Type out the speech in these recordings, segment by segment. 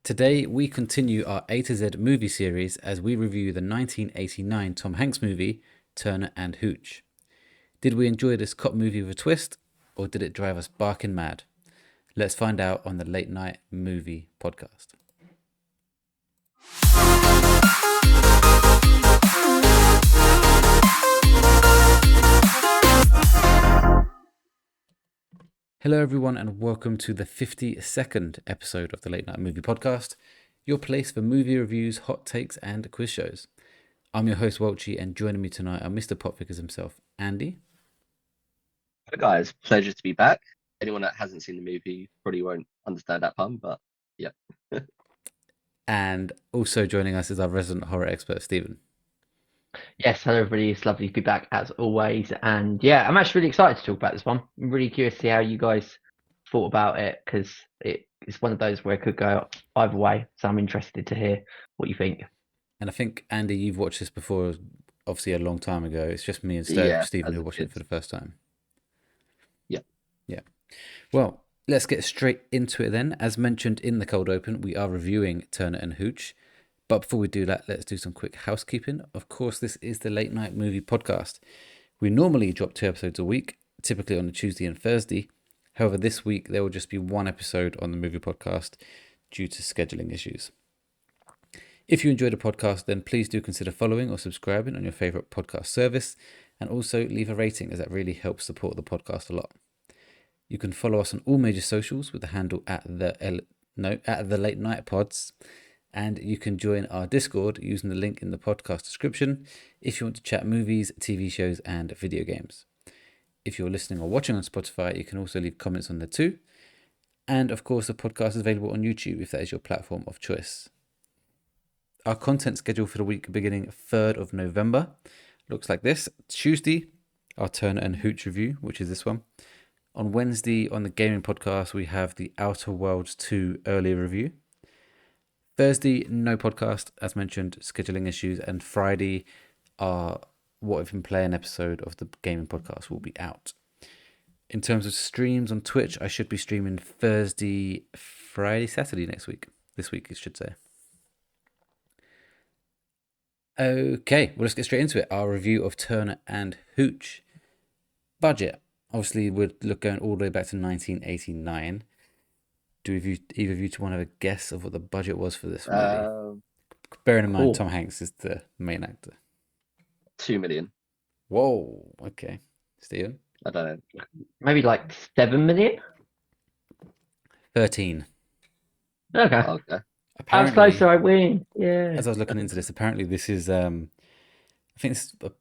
Today, we continue our A to Z movie series as we review the 1989 Tom Hanks movie, Turner and Hooch. Did we enjoy this cop movie with a twist, or did it drive us barking mad? Let's find out on the Late Night Movie Podcast. Hello, everyone, and welcome to the 52nd episode of the Late Night Movie Podcast, your place for movie reviews, hot takes, and quiz shows. I'm your host, Welchy, and joining me tonight are Mr. Popfigures himself, Andy. Hi guys, pleasure to be back. Anyone that hasn't seen the movie probably won't understand that pun, but yeah. And also joining us is our resident horror expert, Stephen. Yes, hello everybody. It's lovely to be back as always. And yeah, I'm actually really excited to talk about this one. I'm really curious to see how you guys thought about it because it's one of those where it could go either way. So I'm interested to hear what you think. And I think, Andy, you've watched this before, obviously a long time ago. It's just me and Yeah, Stephen as who a watched kid. it for the first time. Yeah. Yeah. Well, let's get straight into it then. As mentioned in the cold open, we are reviewing Turner and Hooch. But before we do that, let's do some quick housekeeping. Of course, this is the Late Night Movie Podcast. We normally drop 2 episodes a week, typically on a Tuesday and Thursday. However, this week there will just be 1 episode on the movie podcast due to scheduling issues. If you enjoy the podcast, then please do consider following or subscribing on your favorite podcast service, and also leave a rating, as that really helps support the podcast a lot. You can follow us on all major socials with the handle at the Late Night Pods. And you can join our Discord using the link in the podcast description if you want to chat movies, TV shows, and video games. If you're listening or watching on Spotify, you can also leave comments on there too. And of course, the podcast is available on YouTube if that is your platform of choice. Our content schedule for the week beginning 3rd of November looks like this. Tuesday, our Turner and Hooch review, which is this one. On Wednesday, on the gaming podcast, we have the Outer Worlds 2 early review. Thursday, no podcast, as mentioned, scheduling issues. And Friday, our What We've Been Playing episode of the gaming podcast will be out. In terms of streams on Twitch, I should be streaming Thursday, Friday, Saturday next week. This week, I should say. Okay, well, let's get straight into it. Our review of Turner and Hooch. Budget. Obviously, we're going all the way back to 1989. Do either of you want to have a guess of what the budget was for this movie? Bearing in mind, Tom Hanks is the main actor. 2 million. Whoa, okay. Steven? I don't know. Maybe like 7 million? 13. Okay. Okay. I was close, so I win. Yeah. As I was looking into this, apparently this is, I think it's a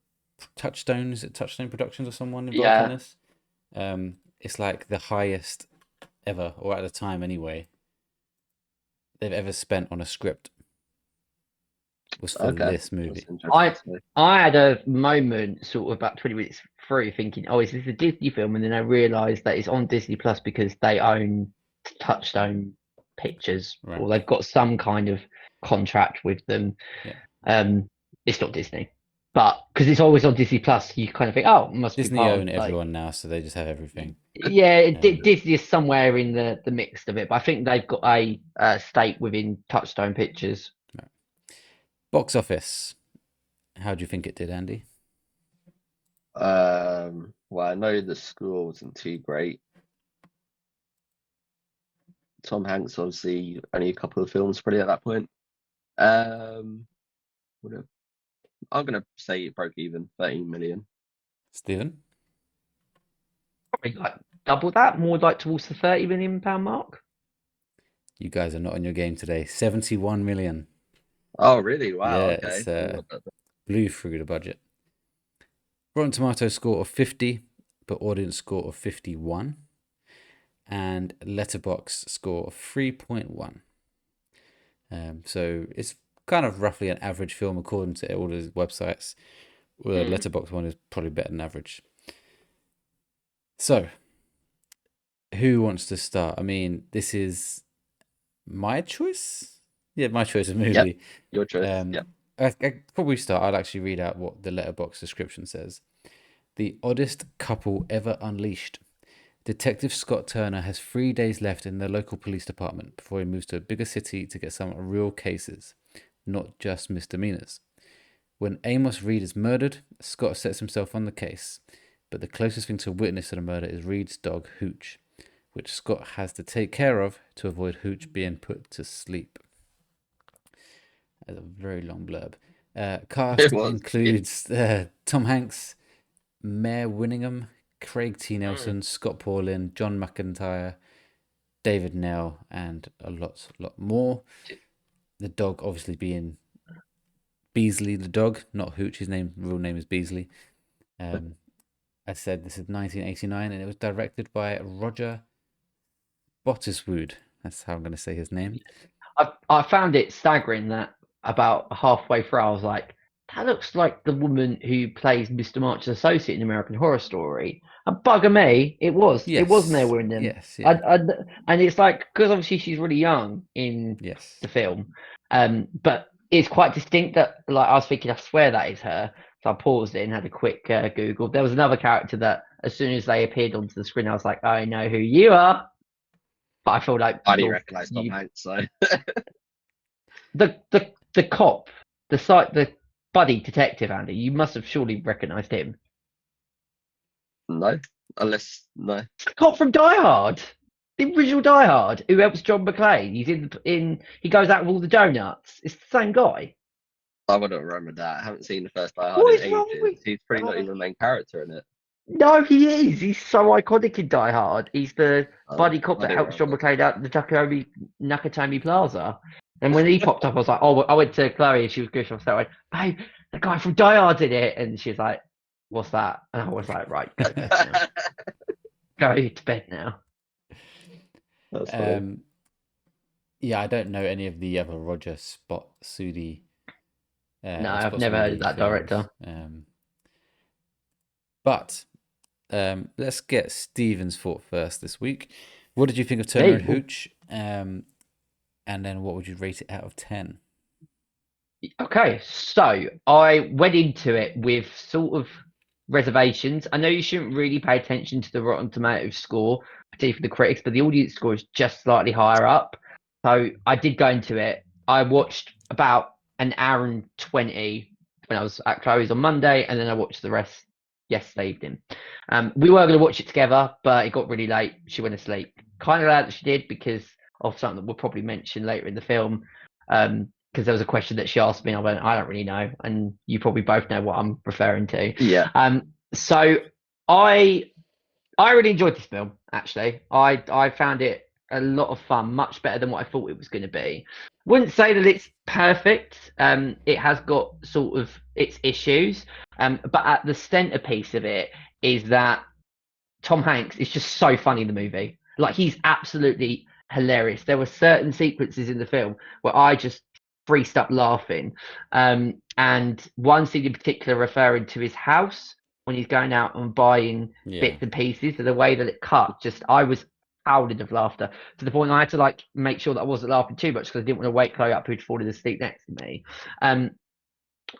Touchstone. Is it Touchstone Productions or someone involved in this? It's like the highest ever, or at the time anyway, they've ever spent on a script was for this movie. I had a moment sort of about 20 minutes through thinking, oh, is this a Disney film? And then I realised that it's on Disney Plus because they own Touchstone Pictures, Right. or they've got some kind of contract with them. Yeah. It's not Disney. But because it's always on Disney Plus, you kind of think, oh, it must Disney be part own of, everyone now, so they just have everything. Yeah, Disney is somewhere in the mix of it, but I think they've got a stake within Touchstone Pictures. Right. Box office. How do you think it did, Andy? Well, I know the score wasn't too great. Tom Hanks, obviously, only a couple of films probably at that point. I'm gonna say it broke even, 13 million. Stephen? Probably like double that, more like towards the £30 million mark. You guys are not on your game today. 71 million. Oh, really? Wow. Yeah, Okay. it's blew through the budget. Rotten Tomatoes score of 50, but audience score of 51. And Letterboxd score of 3.1. So it's kind of roughly an average film according to all the websites. Well, the Letterboxd one is probably better than average. So, who wants to start? I mean, this is my choice? Yeah, my choice of movie. Yep, your choice. Before we start, I'll actually read out what the Letterboxd description says. The oddest couple ever unleashed. Detective Scott Turner has 3 days left in the local police department before he moves to a bigger city to get some real cases, not just misdemeanors. When Amos Reed is murdered, Scott sets himself on the case, but the closest thing to a witness to the murder is Reed's dog, Hooch, which Scott has to take care of to avoid Hooch being put to sleep. That's a very long blurb. Cast includes Tom Hanks, Mare Winningham, Craig T. Nelson, Scott Paulin, John McIntyre, David Nell, and a lot more. The dog obviously being Beasley, the dog, not Hooch. His real name is Beasley. I said this is 1989, and it was directed by Roger Bottiswood. That's how I'm going to say his name. I found it staggering that about halfway through, I was like, that looks like the woman who plays Mr. March's associate in American Horror Story. And bugger me, it was. Yes. It was Mare Winningham. Yes. Yeah. And it's like, because obviously she's really young in the film, but it's quite distinct that, like, I was thinking, I swear that is her. So I paused it and had a quick Google. There was another character that, as soon as they appeared onto the screen, I was like, I know who you are. But I feel like I didn't recognise Tom Hanks, so the cop, the buddy detective, Andy, you must have surely recognised him. no. The cop from Die Hard, the original Die Hard, who helps John McClane. He's he goes out with all the donuts. It's the same guy. I wouldn't remember that. I haven't seen the first Die Hard in ages. He's pretty much even the main character in it. No, he is. He's so iconic in Die Hard. He's the buddy cop that helps John McClane out the Nakatomi Plaza. And when he popped up, I was like, oh, I went to Chloe and she was good. I was like, babe, the guy from Die Hard's in it. And she was like, what's that? And I was like, right, go to bed now. Go to bed now. That's funny. Yeah, I don't know any of the other Roger Sudi. No, I've never heard of that director. But let's get Stephen's thought first this week. What did you think of Turner and Hooch? And then what would you rate it out of 10? Okay, so I went into it with sort of reservations. I know you shouldn't really pay attention to the Rotten Tomatoes score, particularly for the critics, but the audience score is just slightly higher up. So I did go into it. I watched about an hour and 20 when I was at Chloe's on Monday, and then I watched the rest yesterday evening. We were going to watch it together, but it got really late. She went to sleep. Kind of glad that she did because of something that we'll probably mention later in the film. Because there was a question that she asked me, and I went, I don't really know, and you probably both know what I'm referring to. Yeah. So I really enjoyed this film. Actually, I found it a lot of fun, much better than what I thought it was going to be. Wouldn't say that it's perfect. It has got sort of its issues, but at the centerpiece of it is that Tom Hanks is just so funny in the movie. Like, he's absolutely hilarious. There were certain sequences in the film where I just freezed up laughing, and one scene in particular referring to his house when he's going out and buying bits and pieces, and the way that it cut, just I was howling of laughter to the point I had to like make sure that I wasn't laughing too much because I didn't want to wake Chloe up who'd fallen asleep next to me.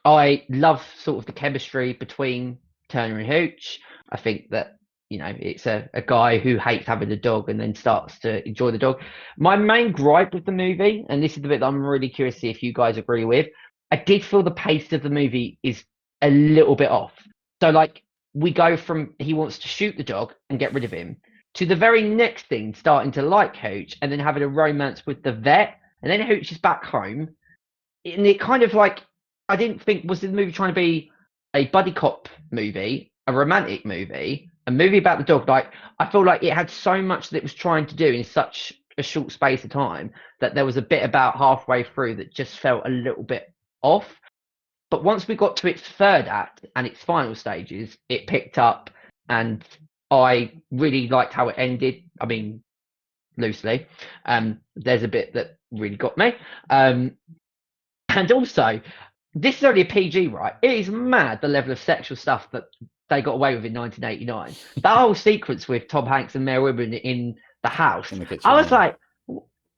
I love sort of the chemistry between Turner and Hooch. I think that, you know, it's a guy who hates having a dog and then starts to enjoy the dog. My main gripe with the movie, and this is the bit that I'm really curious to see if you guys agree with, I did feel the pace of the movie is a little bit off. So, like, we go from he wants to shoot the dog and get rid of him to the very next thing, starting to like Hooch and then having a romance with the vet, and then Hooch is back home. And it kind of like, I didn't think, was the movie trying to be a buddy cop movie, a romantic movie, a movie about the dog? Like, I feel like it had so much that it was trying to do in such a short space of time that there was a bit about halfway through that just felt a little bit off. But once we got to its third act and its final stages, it picked up, and I really liked how it ended. I mean, loosely. There's a bit that really got me. And also, this is only a PG, right? It is mad the level of sexual stuff that they got away with in 1989. That whole sequence with Tom Hanks and Mare Winningham in the house. In the kitchen, I was like,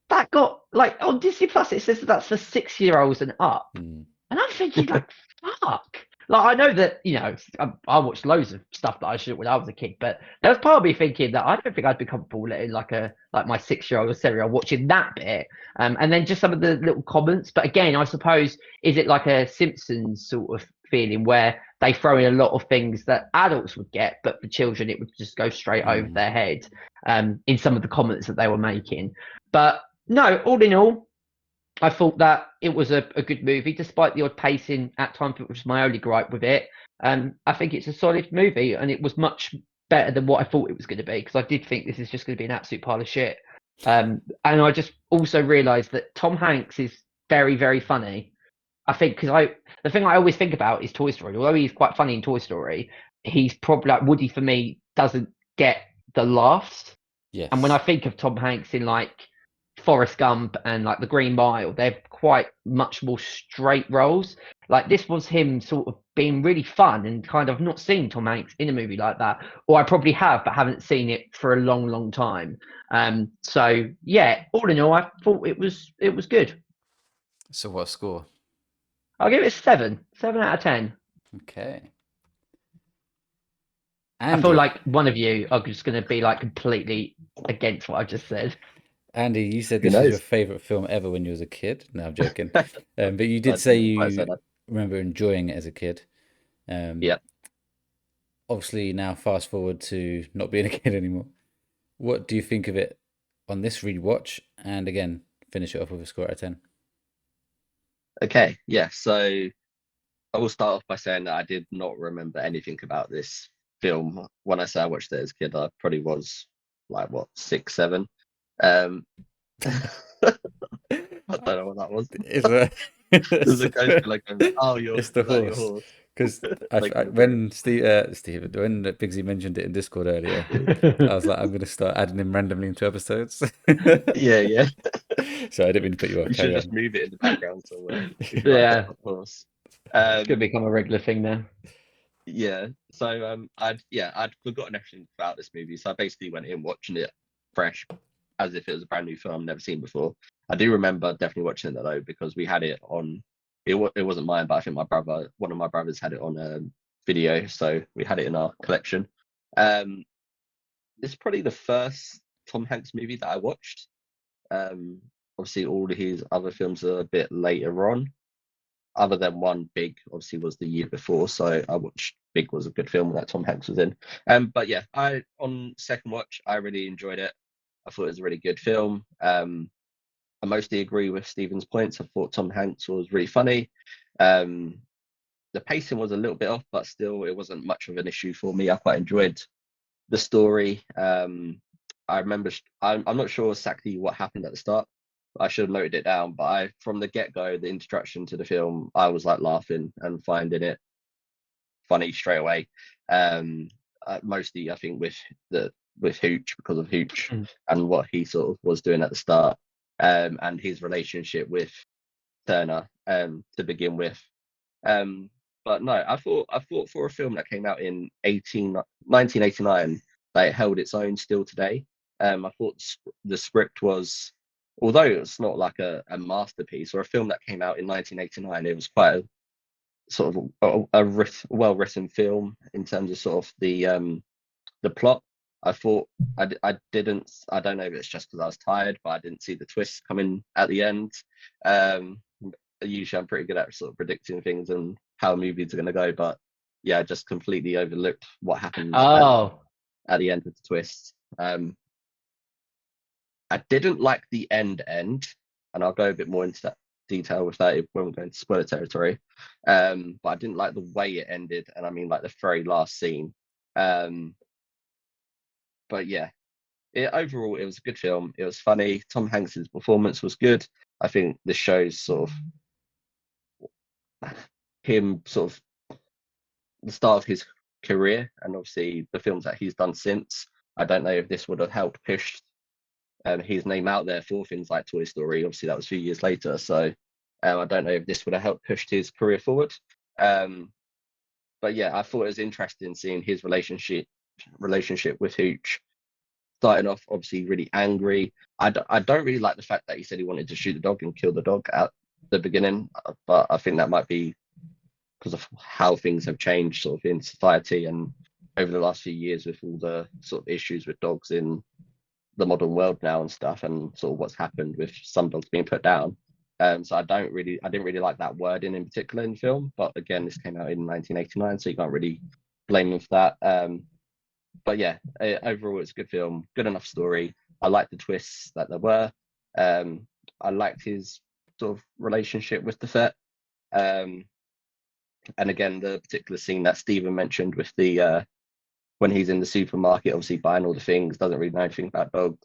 that got, like, on Disney Plus, it says that's for 6-year-olds and up. And I'm thinking, like, fuck. Like I know that I watched loads of stuff that I should when I was a kid, but there was part of me thinking that I don't think I'd be comfortable letting like my 6-year-old or 7-year-old watching that bit, and then just some of the little comments. But again, I suppose is it like a Simpsons sort of feeling where they throw in a lot of things that adults would get, but for children it would just go straight over their head, in some of the comments that they were making. But no, all in all, I thought that it was a good movie, despite the odd pacing at times, which was my only gripe with it. I think it's a solid movie, and it was much better than what I thought it was going to be, because I did think this is just going to be an absolute pile of shit. And I just also realised that Tom Hanks is very, very funny. I think the thing I always think about is Toy Story. Although he's quite funny in Toy Story, he's probably like Woody for me doesn't get the laughs. Yes. And when I think of Tom Hanks in like Forrest Gump and like The Green Mile, they're quite much more straight roles. Like this was him sort of being really fun, and kind of not seen Tom Hanks in a movie like that, or I probably have, but haven't seen it for a long, long time. So yeah, all in all, I thought it was good. So what score? I'll give it 7 out of 10. Okay. I feel Andy, like one of you are just going to be like completely against what I just said. Andy, you said Who this was your knows? favorite film ever when you was a kid. No, I'm joking. But you I did say didn't quite say you that. remember enjoying it as a kid. Yeah. Obviously now fast forward to not being a kid anymore. What do you think of it on this rewatch? And again, finish it off with a score out of 10. Okay. Yeah. So I will start off by saying that I did not remember anything about this film. When I say I watched it as a kid, I probably was like what 6, 7. Um, I don't know what that was. It's a, There's it's, a ghost like, oh, it's the is that your horse. horse? Because Thank you for doing When Bigsy mentioned it in Discord earlier, I was like, I'm going to start adding him randomly into episodes. it. Yeah, yeah. So I didn't mean to put you off. You should Carry just on. move it in the background somewhere if you like Yeah, of course. it's going to become a regular thing now. Yeah. So I'd forgotten everything about this movie. So I basically went in watching it fresh, as if it was a brand new film I've never seen before. I do remember definitely watching it though, because we had it on. It wasn't mine, but I think one of my brothers, had it on video, so we had it in our collection. Um, it's probably the first Tom Hanks movie that I watched. Um, Obviously, all of his other films are a bit later on, other than one. Big obviously was the year before, so I watched Big, was a good film that Tom Hanks was in. But yeah, I on second watch I really enjoyed it. I thought it was a really good film. I mostly agree with Stephen's points. I thought Tom Hanks was really funny. Um, the pacing was a little bit off, but still it wasn't much of an issue for me. I quite enjoyed the story. I remember I'm not sure exactly what happened at the start. I should have noted it down, but from the get go, the introduction to the film, I was like laughing and finding it funny straight away. Mostly, I think with Hooch, because of Hooch and what he sort of was doing at the start, and his relationship with Turner, to begin with. But no, I thought for a film that came out in 1989, that it held its own still today. I thought the script was, although it's not like a masterpiece or a film that came out in 1989, it was quite a sort of well written film in terms of sort of the plot. I thought I don't know if it's just because I was tired, but I didn't see the twist coming at the end. Usually I'm pretty good at sort of predicting things and how movies are going to go, but yeah, I just completely overlooked what happened Oh, at the end of the twist. I didn't like the end, and I'll go a bit more into that detail with that when we're going to spoiler territory. But I didn't like the way it ended, and I mean like the very last scene. But yeah, overall it was a good film. It was funny. Tom Hanks's performance was good. I think this shows sort of him sort of the start of his career, and obviously the films that he's done since. I don't know if this would have helped push his name out there for things like Toy Story. Obviously, that was a few years later, so I don't know if this would have helped push his career forward. But yeah, I thought it was interesting seeing his relationship with Hooch. Starting off obviously really angry. I don't really like the fact that he said he wanted to shoot the dog and kill the dog at the beginning, but I think that might be because of how things have changed sort of in society and over the last few years with all the sort of issues with dogs in the modern world now and stuff, and sort of what's happened with some dogs being put down. So I didn't really like that wording in particular in film. But again, this came out in 1989, so you can't really blame him for that. But yeah, overall it's a good film, good enough story. I liked the twists that there were. I liked his sort of relationship with the vet. And again, the particular scene that Stephen mentioned with the when he's in the supermarket, obviously buying all the things, doesn't really know anything about dogs.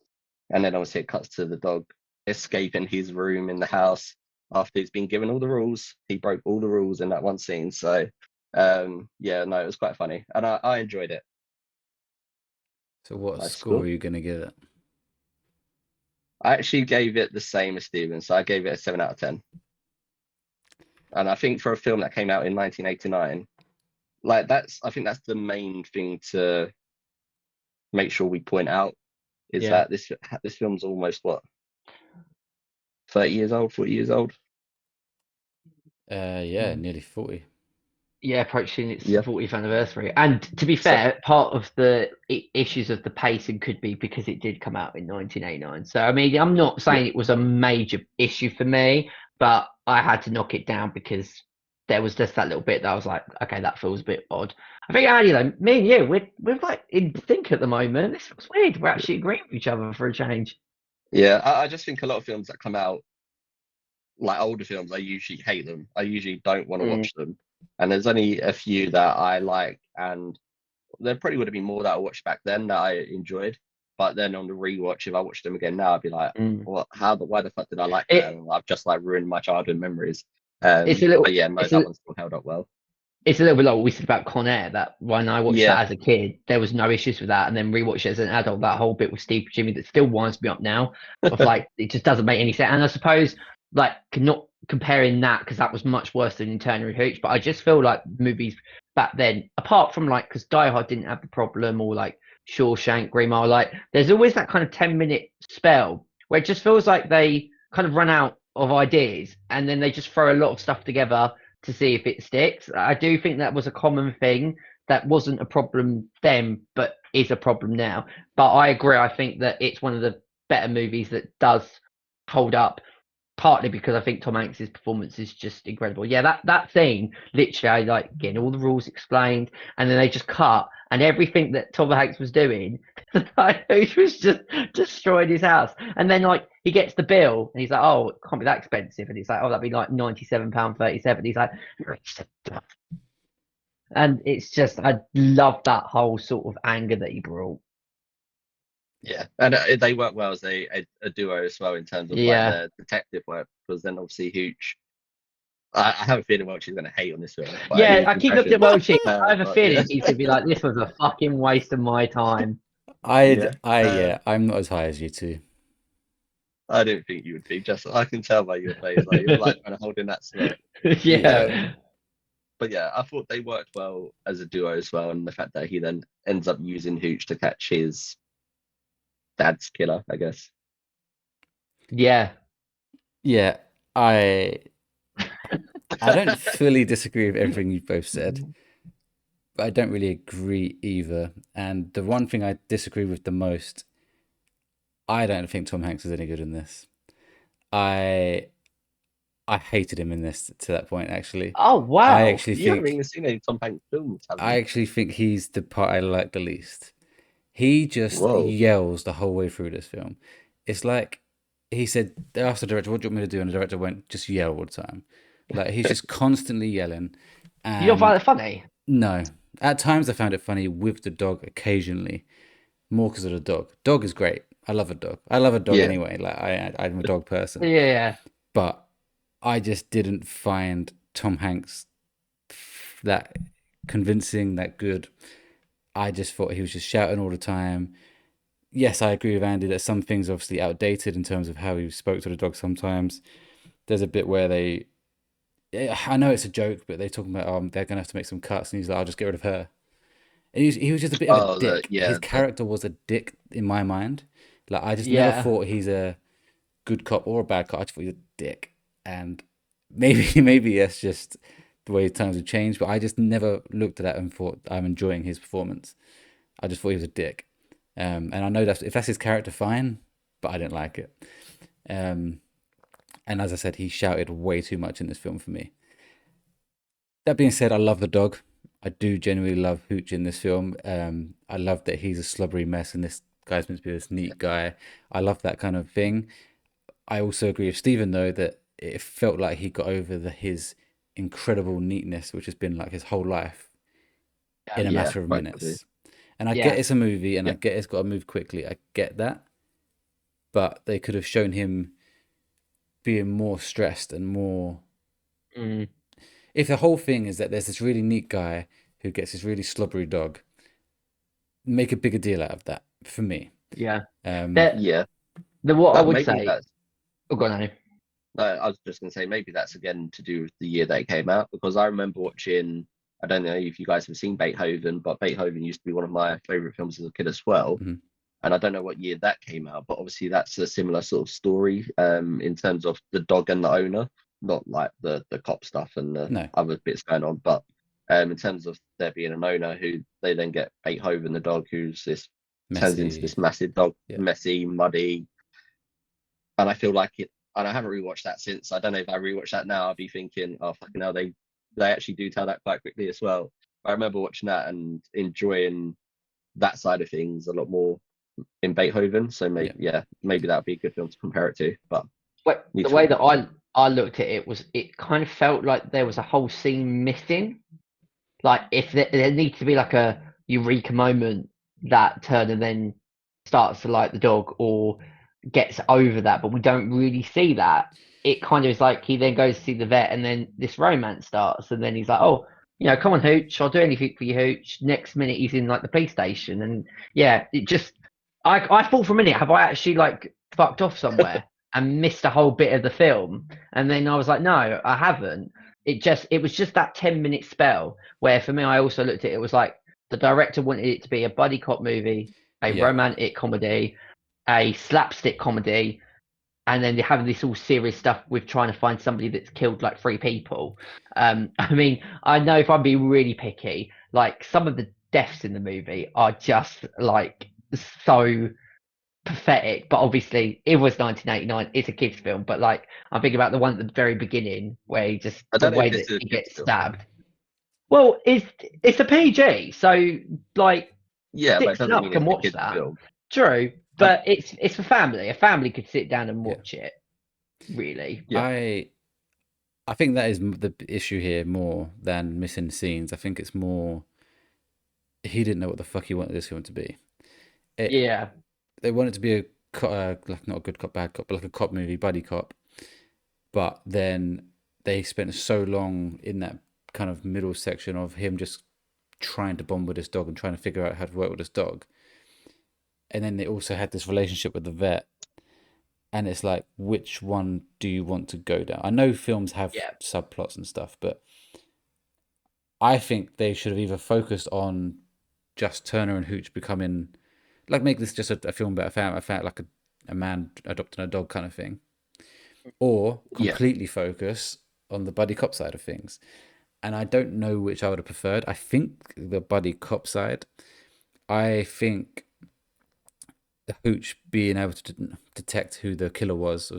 And then obviously it cuts to the dog escaping his room in the house after he's been given all the rules. He broke all the rules in that one scene. So yeah, no, it was quite funny. And I enjoyed it. So what Nice score score. are you going to give it? I actually gave it the same as Steven, so I gave it a 7 out of 10. And I think for a film that came out in 1989, like I think that's the main thing to make sure we point out is Yeah. that this film's almost what, 30 years old, 40 years old. Yeah, nearly 40. Yeah, approaching its Yeah. 40th anniversary. And to be fair, part of the issues of the pacing could be because it did come out in 1989. So, I mean, I'm not saying it was a major issue for me, but I had to knock it down because there was just that little bit that I was like, okay, that feels a bit odd. I think, Andy, though, me and you, we're like in sync at the moment. This feels weird. We're actually agreeing with each other for a change. Yeah, I just think a lot of films that come out, like older films, I usually hate them. I usually don't want to watch them. And there's only a few that I like, and there probably would have been more that I watched back then that I enjoyed. But then on the rewatch, if I watched them again now, I'd be like, "What? Why the fuck did I like that?" And I've just like ruined my childhood memories. It's a little. But yeah, no, that one still held up well. It's a little bit like what we said about Con Air, that when I watched Yeah. that as a kid, there was no issues with that. And then rewatched it as an adult, that whole bit with Steve Jimmy that still winds me up now. Of like, it just doesn't make any sense. And I suppose, like, not comparing that because that was much worse than in Turner Hooch, but I just feel like movies back then, apart from like, because Die Hard didn't have the problem, or like Shawshank, Green Mile, like, there's always that kind of 10-minute spell where it just feels like they kind of run out of ideas and then they just throw a lot of stuff together to see if it sticks. I do think that was a common thing that wasn't a problem then, but is a problem now. But I agree. I think that it's one of the better movies that does hold up, partly because I think Tom Hanks's performance is just incredible. Yeah, that scene, literally, I like getting all the rules explained, and then they just cut, and everything that Tom Hanks was doing, like, he was just destroying his house. And then like he gets the bill, and he's like, "Oh, it can't be that expensive." And he's like, "Oh, that'd be like £97.37." He's like, and it's just, I love that whole sort of anger that he brought. Yeah, and they work well as a duo as well in terms of like the detective work, because then obviously Hooch. I have a feeling Welchy's going to hate on this film. Yeah, I keep looking at Welchy. I have a feeling yeah. he's going to be like, "This was a fucking waste of my time." I'm not as high as you two. I didn't think you would be. Just I can tell by your face, like you're like kind of holding that smirk. Yeah. But yeah, I thought they worked well as a duo as well, and the fact that he then ends up using Hooch to catch his dad's killer, I guess. Yeah. Yeah, I don't fully disagree with everything you've both said, but I don't really agree either. And the one thing I disagree with the most, I don't think Tom Hanks is any good in this. I hated him in this to that point, actually. Oh wow! I actually think you haven't even seen any Tom Hanks films, have you? I actually think he's the part I like the least. He just yells the whole way through this film. It's like he said, they asked the director, "What do you want me to do?" And the director went, "Just yell all the time." Like he's just constantly yelling. And you don't find it funny? No. At times I found it funny with the dog occasionally. More because of the dog. Dog is great. I love a dog. I love a dog anyway. Like I'm a dog person. Yeah. But I just didn't find Tom Hanks that convincing, that good. I just thought he was just shouting all the time. Yes, I agree with Andy that some things are obviously outdated in terms of how he spoke to the dog sometimes. There's a bit where I know it's a joke, but they're talking about they're going to have to make some cuts, and he's like, "I'll just get rid of her." And he was just a bit of a dick. His character was a dick in my mind. Like I just never thought he's a good cop or a bad cop. I just thought he's a dick. And maybe it's just the way times have changed, but I just never looked at that and thought I'm enjoying his performance. I just thought he was a dick. And I know that if that's his character, fine, but I didn't like it. And as I said, he shouted way too much in this film for me. That being said, I love the dog. I do genuinely love Hooch in this film. I love that he's a slobbery mess and this guy's meant to be this neat guy. I love that kind of thing. I also agree with Stephen though that it felt like he got over his incredible neatness, which has been like his whole life, in a Yeah, matter of quite minutes. And I get Yeah. it's a movie and I Yeah. get it's got to move quickly. I get that. But they could have shown him being more stressed and more. Mm, If the whole thing is that there's this really neat guy who gets this really slobbery dog, make a bigger deal out of that for me. yeah. Um, That Yeah. what I would Maybe say. that's. Oh, go on, Annie. I was just going to say maybe that's again to do with the year that it came out because I remember watching. I don't know if you guys have seen Beethoven, but Beethoven used to be one of my favorite films as a kid as well. Mhm. And I don't know what year that came out, but obviously that's a similar sort of story in terms of the dog and the owner, not like the cop stuff and the No. other bits going on, but in terms of there being an owner who they then get Beethoven, the dog, who's this turns into Messy. this massive dog, Yeah. messy, muddy, and I feel like it. And I haven't rewatched that since. I don't know if I rewatch that now, I'd be thinking, oh fucking hell, they actually do tell that quite quickly as well. I remember watching that and enjoying that side of things a lot more in Beethoven. So maybe maybe that would be a good film to compare it to. But The way that I looked at it was, it kind of felt like there was a whole scene missing. Like if there needs to be like a eureka moment that Turner then starts to like the dog or gets over that, but we don't really see that. It kind of is like he then goes to see the vet and then this romance starts and then he's like, oh, come on, Hooch, I'll do anything for you, Hooch. Next minute he's in like the police station and it just I thought for a minute, have I actually like fucked off somewhere and missed a whole bit of the film? And then I was like, no, I haven't. It was just that 10-minute spell where for me I also looked at it was like the director wanted it to be a buddy cop movie, a romantic comedy, a slapstick comedy, and then they have this all serious stuff with trying to find somebody that's killed like 3 people. I mean, I know if I'm being really picky, like some of the deaths in the movie are just like so pathetic, but obviously it was 1989, it's a kids film, but like I'm thinking about the one at the very beginning where he just I the don't know way if that this is a he kids gets film. stabbed. Well, it's a PG, so like Yeah, but it 6 and doesn't up mean can it's a watch kids that. film. True, but it's for family. A family could sit down and watch it. Really. Yeah. I think that is the issue here more than missing scenes. I think it's more he didn't know what the fuck he wanted this film to be. Yeah. They want it to be like not a good cop, bad cop, but like a cop movie, buddy cop. But then they spent so long in that kind of middle section of him just trying to bond with his dog and trying to figure out how to work with his dog. And then they also had this relationship with the vet. And it's like, which one do you want to go down? I know films have subplots and stuff, but I think they should have either focused on just Turner and Hooch becoming, like, make this just a film about like a man adopting a dog kind of thing, or completely focus on the buddy cop side of things. And I don't know which I would have preferred. I think the buddy cop side. I think the Hooch being able to detect who the killer was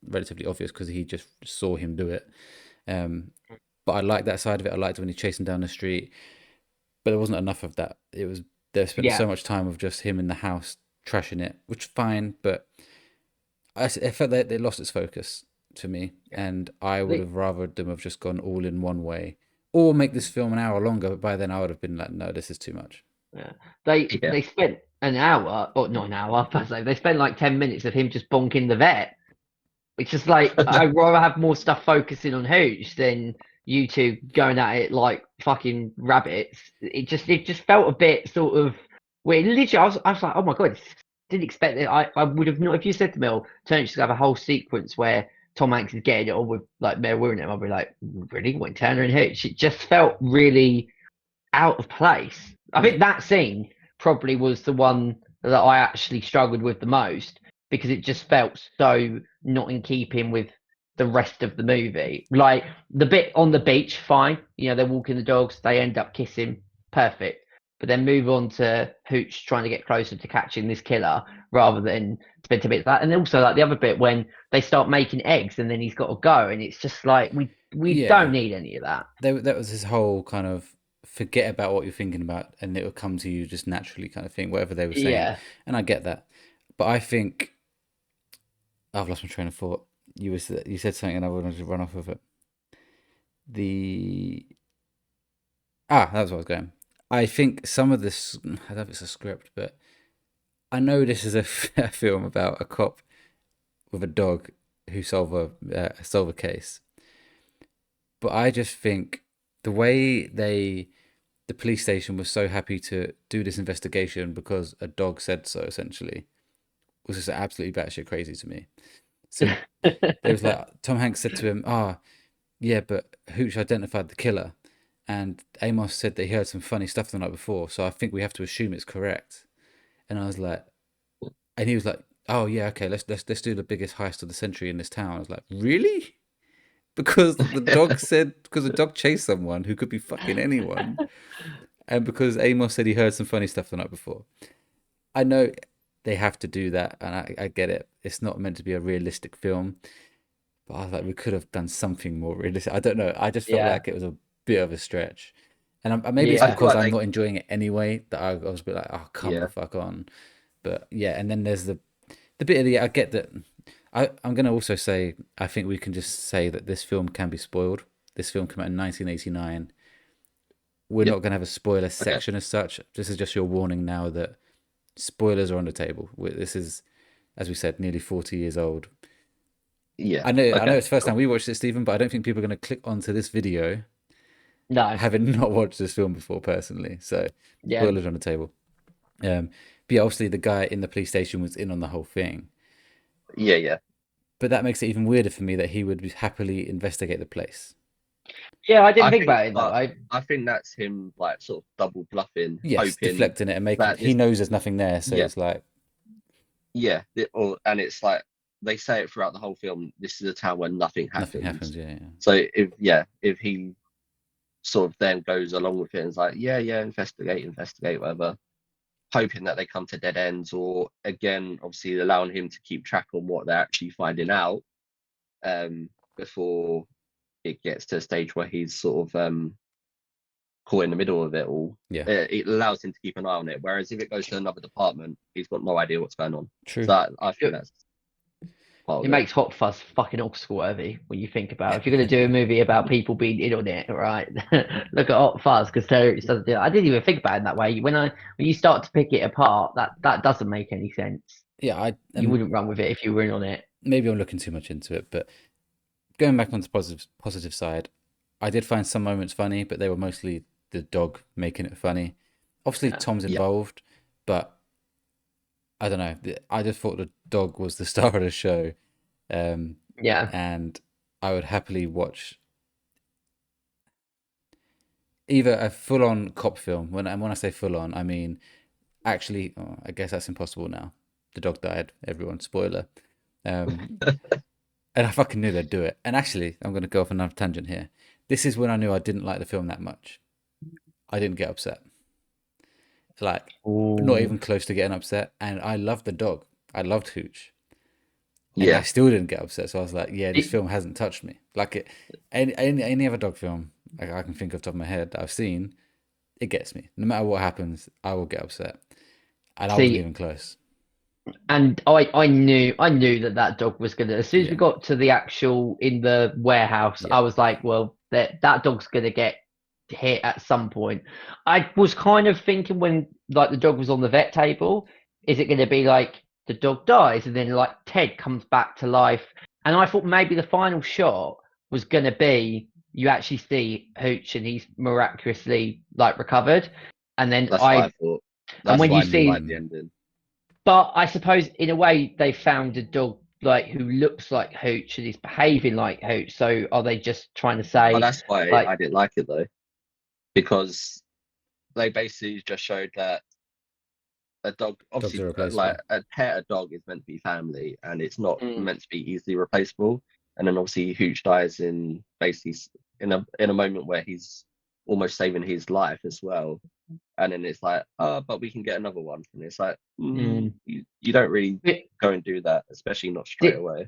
relatively obvious because he just saw him do it. But I liked that side of it. I liked when he chased him down the street, but there wasn't enough of that. They spent so much time of just him in the house trashing it, which is fine, but I felt that they lost its focus to me, and I would have rather them have just gone all in one way, or make this film an hour longer. But by then, I would have been like, no, this is too much. Yeah, they spent an hour, or not an hour, but they spent like 10 minutes of him just bonking the vet. It's just like I'd rather have more stuff focusing on Hooch than you two going at it like fucking rabbits. It just felt a bit sort of weird. Literally, I was like, oh my god, didn't expect it. I would have not if you said to me, oh, Turner just have a whole sequence where Tom Hanks is getting it on with like Mayor Willingham. I'd be like, really? When Turner and Hooch? It just felt really out of place. I think that scene probably was the one that I actually struggled with the most because it just felt so not in keeping with the rest of the movie. Like the bit on the beach, fine. They're walking the dogs, they end up kissing, perfect. But then move on to Hooch trying to get closer to catching this killer rather than spend a bit of that. And also like the other bit when they start making eggs and then he's got to go, and it's just like we don't need any of that. That was his whole kind of forget about what you're thinking about and it will come to you just naturally kind of thing, whatever they were saying. Yeah. And I get that. But I think I've lost my train of thought. You said something and I wanted to run off of it. That's where I was going. I think some of this, I don't know if it's a script, but I know this is a film about a cop with a dog who solve a case. But I just think the way the police station was so happy to do this investigation because a dog said so, essentially, was just absolutely batshit crazy to me. So it was like Tom Hanks said to him, yeah, but Hooch identified the killer. And Amos said that he heard some funny stuff the night before, so I think we have to assume it's correct. And I was like, and he was like, oh yeah, okay, let's do the biggest heist of the century in this town. I was like, really? Because the dog chased someone who could be fucking anyone, and because Amos said he heard some funny stuff the night before. I know they have to do that, and I get it. It's not meant to be a realistic film, but I was like, we could have done something more realistic. I don't know. I just felt like it was a bit of a stretch, and maybe it's because I'm not enjoying it anyway that I was a bit like, oh, come the fuck on. But yeah, and then there's the bit of I get that. I'm going to also say, I think we can just say that this film can be spoiled. This film came out in 1989. We're not going to have a spoiler section as such. This is just your warning now that spoilers are on the table. This is, as we said, nearly 40 years old. Yeah. I know it's the first time we watched it, Stephen, but I don't think people are going to click onto this video having not watched this film before, personally. So, spoilers on the table. But yeah, obviously the guy in the police station was in on the whole thing. Yeah. But that makes it even weirder for me that he would happily investigate the place. Yeah, I didn't think about it that way. I think that's him like sort of double bluffing, yes, deflecting it and making he knows there's nothing there, so it's like and it's like they say it throughout the whole film. This is a town where nothing happens. Nothing happens, yeah. So if he sort of then goes along with it and is like, investigate, whatever, hoping that they come to dead ends, or again, obviously allowing him to keep track on what they're actually finding out, before it gets to a stage where he's sort of caught in the middle of it all. Yeah, it allows him to keep an eye on it. Whereas if it goes to another department, he's got no idea what's going on. True. So I think that's it makes Hot Fuzz fucking Oscar worthy when you think about it. If you're going to do a movie about people being in on it, right? Look at Hot Fuzz, because it doesn't do it. I didn't even think about it that way. When you start to pick it apart, that doesn't make any sense. Yeah, you wouldn't run with it if you were in on it. Maybe I'm looking too much into it, but going back on the positive side, I did find some moments funny, but they were mostly the dog making it funny. Obviously, Tom's involved, but I don't know. I just thought the dog was the star of the show. And I would happily watch either a full-on cop film. When I say full-on, I mean actually. I guess that's impossible now. The dog died. Everyone, spoiler. And I fucking knew they'd do it. And actually, I'm going to go off another tangent here. This is when I knew I didn't like the film that much. I didn't get upset. Like, not even close to getting upset. And I loved the dog. I loved Hooch. And I still didn't get upset. So I was like, yeah, this film hasn't touched me. Like, any other dog film I can think of top of my head that I've seen, it gets me. No matter what happens, I will get upset. And I wasn't even close. And I knew that dog was gonna. As soon as we got to the actual in the warehouse, I was like, well, that dog's gonna get hit at some point. I was kind of thinking when like the dog was on the vet table, is it gonna be like the dog dies and then like Ted comes back to life? And I thought maybe the final shot was gonna be you actually see Hooch and he's miraculously like recovered, and then that's what I thought. That's and when you see the ending. But I suppose in a way they found a dog like who looks like Hooch and is behaving like Hooch. So are they just trying to say? Well, that's why I didn't like it though, because they basically just showed that a dog, obviously, like a dog is meant to be family, and it's not meant to be easily replaceable. and then obviously Hooch dies in basically in a moment where he's almost saving his life as well. And then it's like, oh, but we can get another one. And it's like, you don't really go and do that, especially not straight away.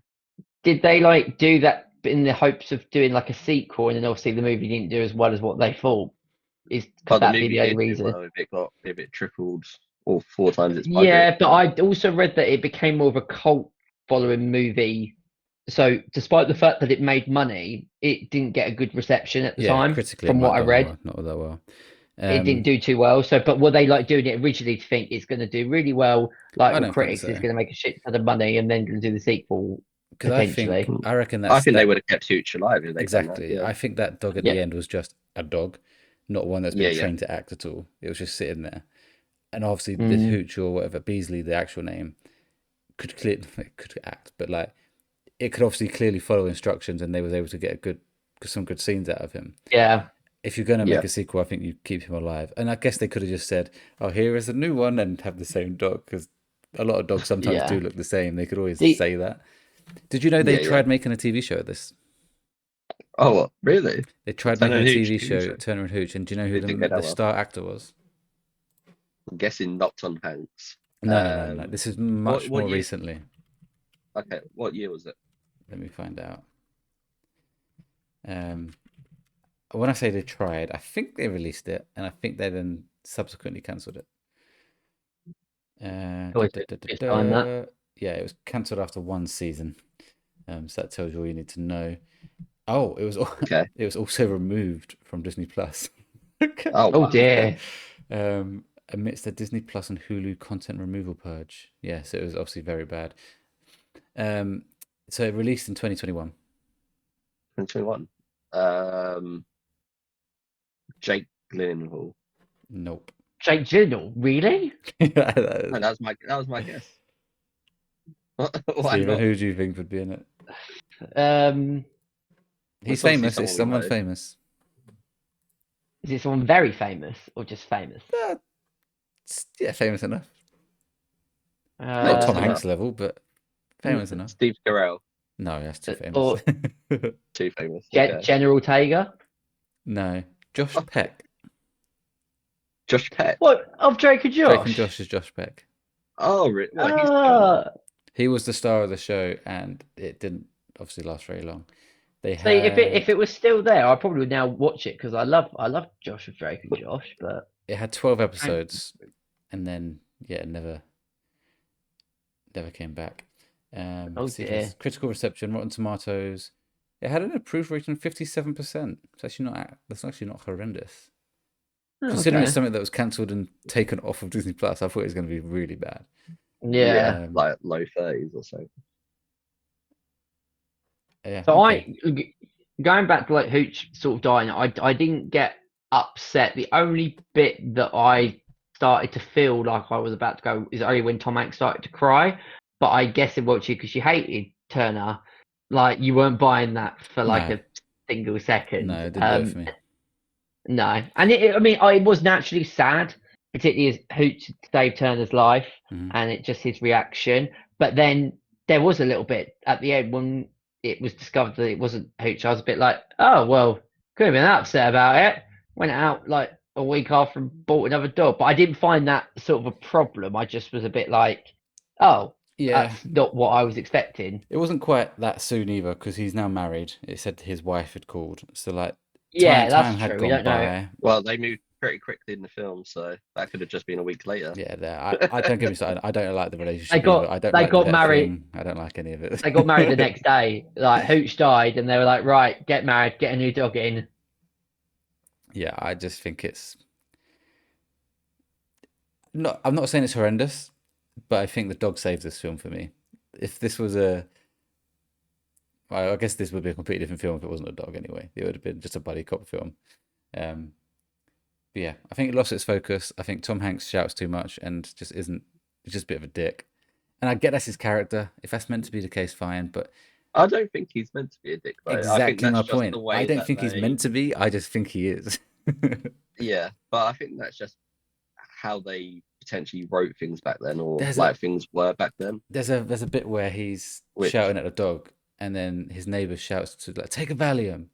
Did they like do that in the hopes of doing like a sequel, and then obviously the movie didn't do as well as what they thought? Could that be the only reason? If it tripled all 4 times its budget. Yeah, but I also read that it became more of a cult following movie. So despite the fact that it made money, it didn't get a good reception at the time. Critically, from what I read, not that well. It didn't do too well. So, but were they like doing it originally to think it's going to do really well, like with critics, it's going to make a shit ton of money, and then going to do the sequel? Potentially, I reckon that. I think they would have kept Hooch alive if they exactly. Done that, yeah. I think that dog at the end was just a dog, not one that's been trained to act at all. It was just sitting there, and obviously the Hooch or whatever Beasley, the actual name, could act, but like it could obviously clearly follow instructions, and they was able to get some good scenes out of him. Yeah. If you're going to make a sequel, I think you keep him alive. And I guess they could have just said, oh, here is a new one, and have the same dog, because a lot of dogs sometimes do look the same. They could always say that. Did you know they tried making a TV show of this? Oh, what? Really? They tried making a TV show, Turner and Hooch, and do you know who the star actor was? I'm guessing not Tom Hanks. No. This is much more recently. Okay, what year was it? Let me find out. When I say they tried, I think they released it, and I think they then subsequently cancelled it. Yeah, it was cancelled after 1 season. So that tells you all you need to know. Oh, it was It was also removed from Disney Plus. Oh dear. Amidst the Disney Plus and Hulu content removal purge. Yes, it was obviously very bad. So it released in 2021. 2021. Jake Gyllenhaal. Nope. Jake Gyllenhaal, really? that was my guess. Steven, who do you think would be in it? He's famous. It's someone famous. Is it someone very famous or just famous? Yeah, famous enough. Not Tom Hanks level, but famous enough. Steve Carell. No, that's too famous. Too famous. General Tager. No, Josh Peck. Josh Peck. What, of Drake and Josh? Drake and Josh is Josh Peck. Oh, really? He was the star of the show, and it didn't obviously last very long. If it was still there, I probably would now watch it, because I love Josh of Drake and Josh. But it had 12 episodes, and then never came back. Critical reception, Rotten Tomatoes. It had an approved rating of 57%. That's actually not horrendous. Considering it's something that was cancelled and taken off of Disney Plus, I thought it was going to be really bad. Yeah, like low 30s or so. Yeah. So going back to like Hooch sort of dying, I didn't get upset. The only bit that I started to feel like I was about to go is only when Tom Hanks started to cry. But I guess it Welchy, because you hated Turner, like you weren't buying that for like a single second. No, it didn't do it for me. No, and it was naturally sad, particularly as Hooch saved Turner's life, and it just his reaction. But then there was a little bit at the end when it was discovered that it wasn't Hooch. I was a bit like, oh well, could have been upset about it. Went out like a week after and bought another dog, but I didn't find that sort of a problem. I just was a bit like, oh. Yeah, that's not what I was expecting. It wasn't quite that soon either, because he's now married. It said his wife had called, so like time had true. gone We don't by. know. Well, they moved pretty quickly in the film, so that could have just been a week later. Yeah, I don't get me started. I don't like the relationship. They got married. Thing. I don't like any of it. They got married the next day. Like Hooch died, and they were like, right, get married, get a new dog in. Yeah, I just think it's. No, I'm not saying it's horrendous, but I think the dog saves this film for me. If this was I guess this would be a completely different film if it wasn't a dog anyway. It would have been just a buddy cop film. But yeah, I think it lost its focus. I think Tom Hanks shouts too much and just isn't. It's just a bit of a dick. And I get that's his character. If that's meant to be the case, fine. But I don't think he's meant to be a dick. Though. Exactly my point. I don't think he's meant to be. I just think he is. Yeah, but I think that's just how they potentially wrote things back then, or things were back then. There's a bit where he's shouting at a dog, and then his neighbor shouts to like, take a Valium,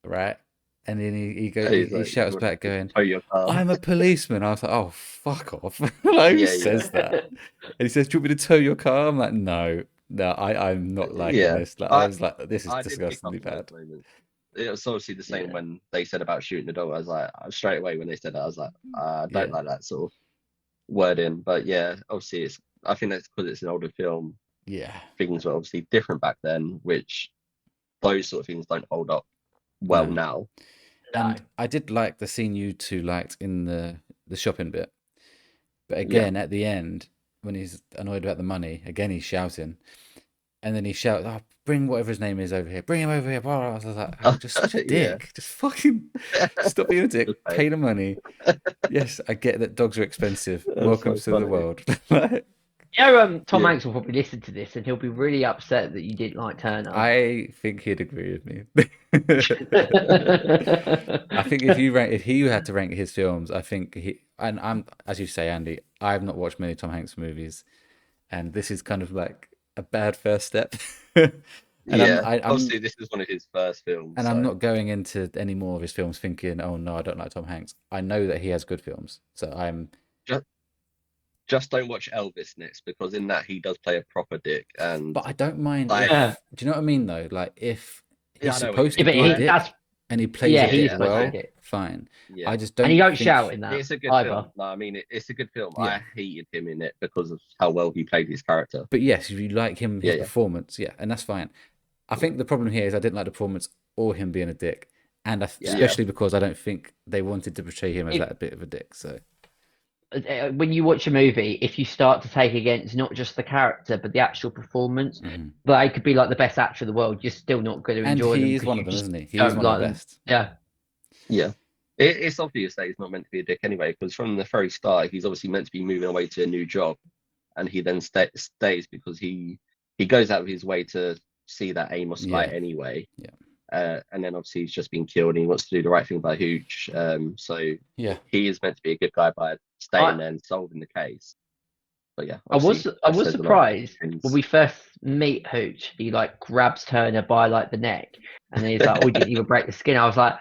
right? And then He's he like, shouts back going, tow your car. I'm a policeman. I was like, oh, fuck off. Like, who Yeah, says yeah. that? And he says, do you want me to tow your car? I'm like, no, I'm not liking Yeah. this. Like, I was like, this is I did pick up disgustingly on those bad. moments. It was obviously the same Yeah. when they said about shooting the dog. I was like, straight away when they said that, I was like, I don't Yeah. like that sort of wording. But yeah, obviously I think that's because it's an older film. Yeah. Things were obviously different back then, which those sort of things don't hold up well No. now. And I did like the scene you two liked in the shopping bit. But Yeah. again, at the end, when he's annoyed about the money, again, he's shouting. And then he shouts, oh, bring whatever his name is over here. Bring him over here. Blah, blah. I was like, oh, you're just such a Yeah. dick. Just fucking stop being a dick. Just Pay the money. Yes, I get that dogs are expensive. That's Welcome so to the funny. world. Tom Yeah. Hanks will probably listen to this and he'll be really upset that you didn't like Turner. I think he'd agree with me. I think if he had to rank his films, I think and I'm, as you say, Andy, I've not watched many Tom Hanks movies, and this is kind of like a bad first step. And Yeah. Obviously, this is one of his first films. and so. I'm not going into any more of his films thinking, oh no, I don't like Tom Hanks. I know that he has good films, so I'm Just don't watch Elvis next, because in that he does play a proper dick. And But I don't mind Like- if. Yeah. Do you know what I mean though? Like if Yeah, he's I know what you supposed to Yeah, but be a dick that's and he plays yeah, a he dick is supposed to well, be a dick. fine. yeah, I just don't. And you don't think- shout in that it's a good either. film. No, I mean it's a good film. Yeah. I hated him in it because of how well he played his character. But yes, if you like him, his Yeah. performance, yeah, and that's fine. I think the problem here is I didn't like the performance or him being a dick, and Yeah. especially because I don't think they wanted to portray him as If- that a bit of a dick. So When you watch a movie, if you start to take against not just the character but the actual performance, mhm. they could be like the best actor in the world. You're still not going to and enjoy them. he is 'cause one you of them, just isn't he? He don't is one like of the them. best. Yeah. Yeah, it's obvious that he's not meant to be a dick anyway, because from the very start he's obviously meant to be moving away to a new job, and he then stays because he goes out of his way to see that Amos fight Yeah. anyway. Yeah. And then obviously he's just been killed, and he wants to do the right thing by Hooch. So Yeah, he is meant to be a good guy by staying there and solving the case. But yeah, I was obviously, that says a lot. surprised when we first meet Hooch. He like grabs Turner by like the neck, and then he's like, "Oh, we didn't even break the skin." I was like,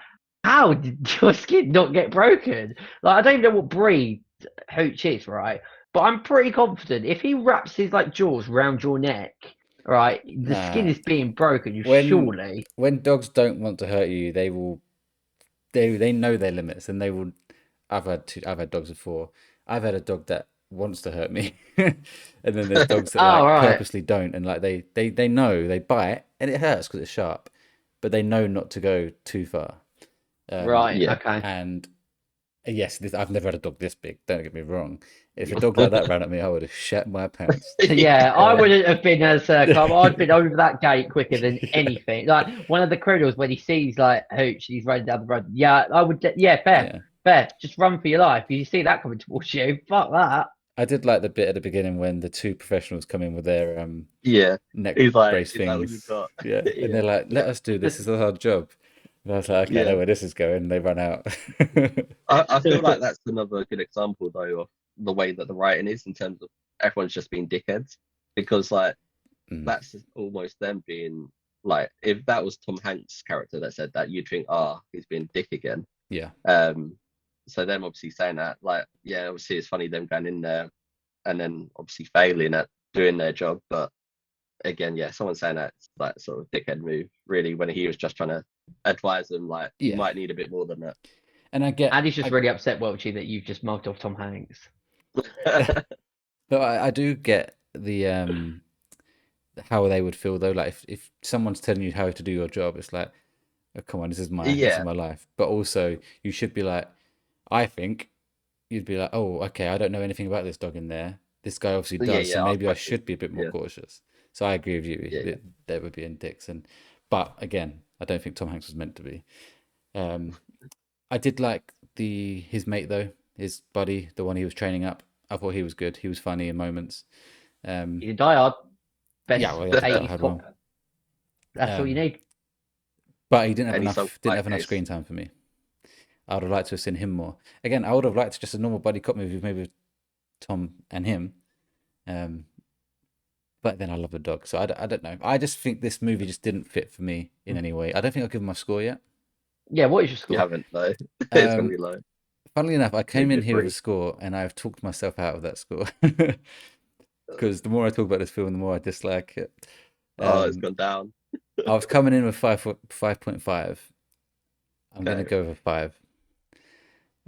"How did your skin not get broken?" Like I don't even know what breed Hooch is, right? But I'm pretty confident if he wraps his like jaws around your neck, right, the skin Nah. is being broken. When- Surely, when dogs don't want to hurt you, they will. They know their limits, and they will. I've had dogs before. I've had a dog that wants to hurt me, and then there's dogs that Oh, like right. purposely don't, and like they know they bite and it hurts because it's sharp, but they know not to go too far. right? yeah. Okay. And yes, I've never had a dog this big. Don't get me wrong. If a dog like that ran at me, I would have shat my pants. Yeah, I wouldn't have been as calm. I'd been over that gate quicker than anything. Like one of the criminals when he sees like Hooch, he's running down the road. Yeah, I would. Yeah, fair, fair. Just run for your life. You see that coming towards you. Fuck that. I did like the bit at the beginning when the two professionals come in with their Yeah, neck he's like, brace "Is that what things. you've got?" Yeah. And they're like, let us do this. Is a hard job. And I was like, okay, I know Yeah. where this is going. And they run out. I feel like that's another good example though of the way that the writing is in terms of everyone's just being dickheads, because like Mm. that's almost them being like, if that was Tom Hanks' character that said that, you'd think, he's being dick again. Yeah. So them obviously saying that, like, yeah, obviously it's funny them going in there and then obviously failing at doing their job, but again, yeah, someone saying that's like sort of dickhead move really, when he was just trying to advise them like, you Yeah. might need a bit more than that. And I get, Andy's just really upset, Welchy, that you've just mugged off Tom Hanks. but I do get the how they would feel though. Like if someone's telling you how to do your job, it's like, oh, come on, this is Yeah. my life. But also, you should be like, I think you'd be like, oh, okay, I don't know anything about this dog in there. This guy obviously does, Yeah, so yeah, maybe I I'll should be a bit more yeah. cautious. So I agree with you. Yeah, yeah. They were being dicks, but again, I don't think Tom Hanks was meant to be. I did like his mate though, his buddy, the one he was training up. I thought he was good. He was funny in moments. He's a diehard. Best Yeah, well, yeah, 80s diehard cop. one. That's all you need. But he didn't have Any enough. song Didn't have like enough this. screen time for me. I would have liked to have seen him more. Again, I would have liked just a normal buddy cop movie, maybe with Tom and him. But then I love the dog, so I don't know. I just think this movie just didn't fit for me in any way. I don't think I'll give my score yet. Yeah, what is your You score? haven't though. It's gonna Um, be low. Funnily enough, I came Maybe in a here with a 3. score, and I've talked myself out of that score because the more I talk about this film, the more I dislike it. Oh, it's Um, gone down. I was coming in with 5.5. I'm gonna Okay. go with a 5.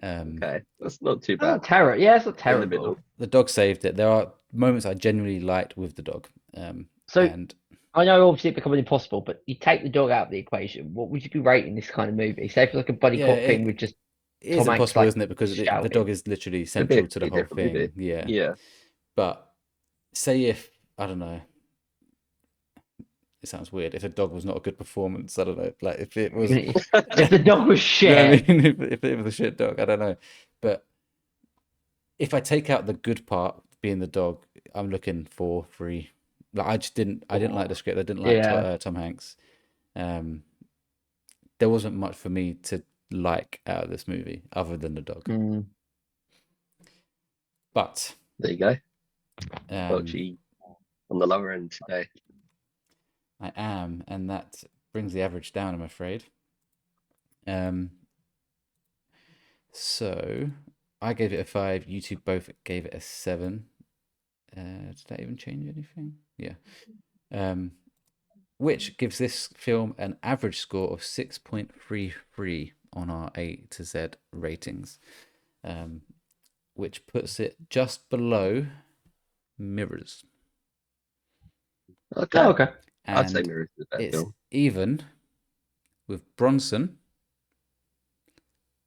Okay. That's not too That's not bad. terrible. Yeah, it's not In the terrible. middle. The dog saved it. There are moments I genuinely liked with the dog, So and I know obviously it becoming impossible, but you take the dog out of the equation. What would you be rating this kind of movie? Say for like a buddy yeah, cop thing with just it is Tom Hanks impossible, like isn't it? Because the shouting. dog is literally It'd be a central to the completely whole different movie. thing. Yeah, Yeah. but say if I don't know, it sounds weird. If a dog was not a good performance, I don't know. Like if it was, If the dog was you know what I shit, mean? If it was a shit dog, I don't know. But if I take out the good part being the dog, I'm looking for 3. Like I didn't like the script. I didn't like yeah. Tom Hanks. Um, there wasn't much for me to like out of this movie other than the dog. Mm. But There you go. um, Welchy on the lower end today. I am, and that brings the average down, I'm afraid. So I gave it a 5. You two both gave it a 7. Did that even change anything? Yeah. Which gives this film an average score of 6.33 on our A to Z ratings, which puts it just below Mirrors. Okay. Oh, okay. I'd say And Mirrors is a better it's film. even with Bronson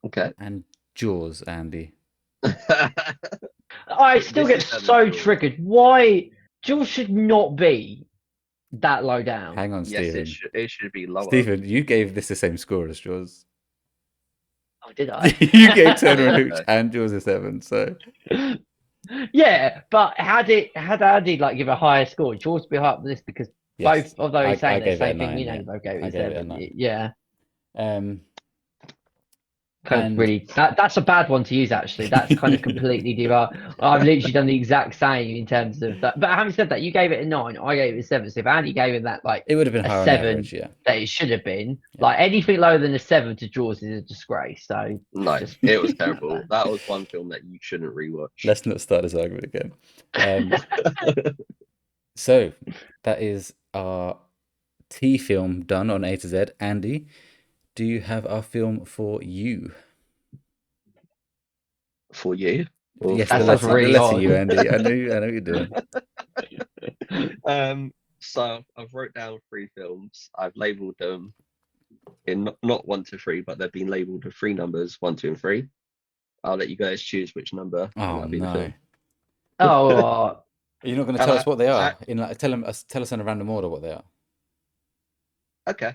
Okay. and Jaws, Andy. I still This get is better so than Jaws. triggered. Why Jules should not be that low down. Hang on, Yes, Stephen. it should be lower. Stephen, you gave this the same score as Jaws. Oh, did I? You gave Turner and Yeah, Hooch and Jaws a 7, so Yeah, but had Andy like give a higher score? Jaws would be higher than this because yes, both, although he's I saying the gave it a same thing, 9. you know, Yeah, you both gave it I a gave it a 7. 9. Yeah, Um, kind of and really that's a bad one to use actually. That's kind of completely I've literally done the exact same in terms of that. But having said that, you gave it a 9, I gave it a 7. So if Andy gave it that like it would have been a higher on 7 average. Yeah, that it should have been, yeah. like anything lower than a 7 to Jaws is a disgrace. So No, just it was terrible. That was one film that you shouldn't rewatch. Let's not start this argument again. So that is our T film done on A to Z. Andy, do you have our film for you? For you? Or Yes, That the sounds letter, really you, odd. Andy. I know what you're doing. So I've wrote down 3 films. I've labelled them in not 1 to 3, but they've been labelled with 3 numbers, 1, 2, and 3. I'll let you guys choose which number, and Oh that'll be the no. film. Oh, You're not going to And tell us what they are? I- In like, tell us in a random order what they are. Okay.